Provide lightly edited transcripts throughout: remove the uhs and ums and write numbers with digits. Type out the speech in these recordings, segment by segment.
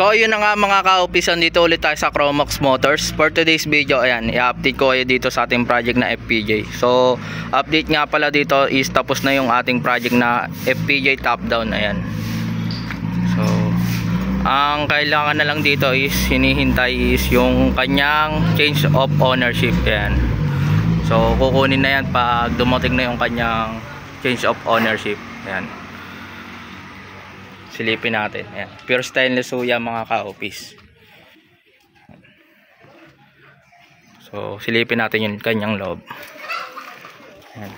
So yun na nga mga ka-office, dito ulit tayo sa Chromox Motors. For today's video, ayan, i-update ko kayo dito sa ating project na FPJ. So update nga pala dito is tapos na yung ating project na FPJ top down. Ayan. So ang kailangan na lang dito is hinihintay is yung kanyang change of ownership. Ayan. So kukunin na yan pag dumating na yung kanyang change of ownership. Ayan. Silipin natin. Ayan. Pure stainless yan mga ka-office. So silipin natin yung kanyang loob. Ayan.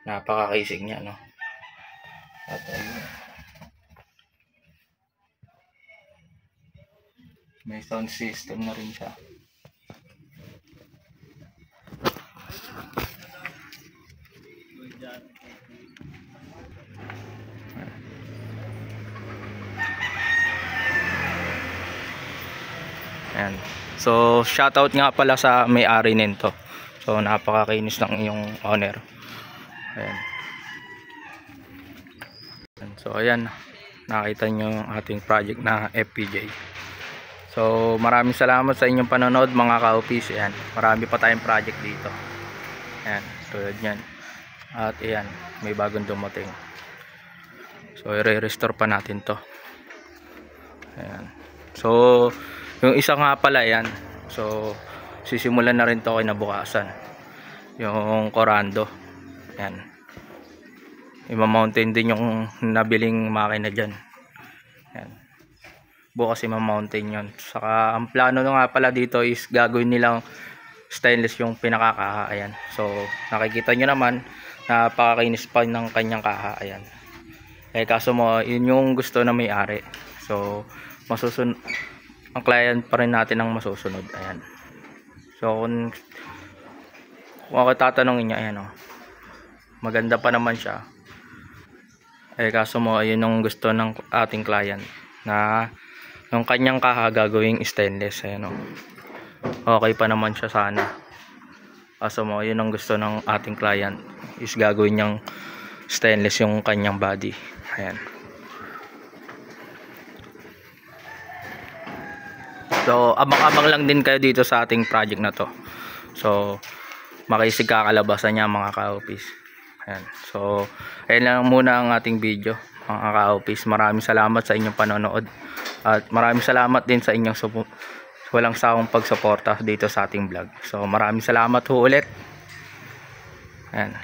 Napaka-casing niya, no? At ayun. May sound system na rin siya. Ayan. So shoutout nga pala sa may-ari nito. So napakakinis ng iyong owner. Ayan. So ayan, nakita nyo yung ating project na FPJ. So maraming salamat sa inyong panonood mga ka-office. Ayan, marami pa tayong project dito. Ayan, tulad yan. At ayan, may bagong dumating. So i-restore pa natin to. Ayan. So yung isa nga pala yan. So sisimulan na rin to kinabukasan. Yung Corando. Ayan. Ima-mountain din yung nabiling makina dyan. Ayan. Bukas ima-mountain yun. Saka ang plano nga pala dito is gagawin nilang stainless yung pinakakaha. Ayan. So nakikita nyo naman napakakinis pa ng kanyang kaha. Ayan. Eh kaso mo yun yung gusto na may-ari. So masusunod ang client pa rin natin ang masusunod. Ayan. So kung ako tatanungin niya, ayan, oh, maganda pa naman siya. Eh kaso mo ayun yung gusto ng ating client na yung kanyang kaha gagawing stainless. Ayan, oh. Okay pa naman siya sana. Kaso mo ayun ang gusto ng ating client is gagawin niyang stainless yung kanyang body. Ayan. So abang-abang lang din kayo dito sa ating project na to. So makisig kakalabasan niya mga ka-office. Ayan. So ayan lang muna ang ating video mga ka-office. Maraming salamat sa inyong panonood. At maraming salamat din sa inyong walang sawang pagsuporta dito sa ating vlog. So maraming salamat ho ulit. Ayan.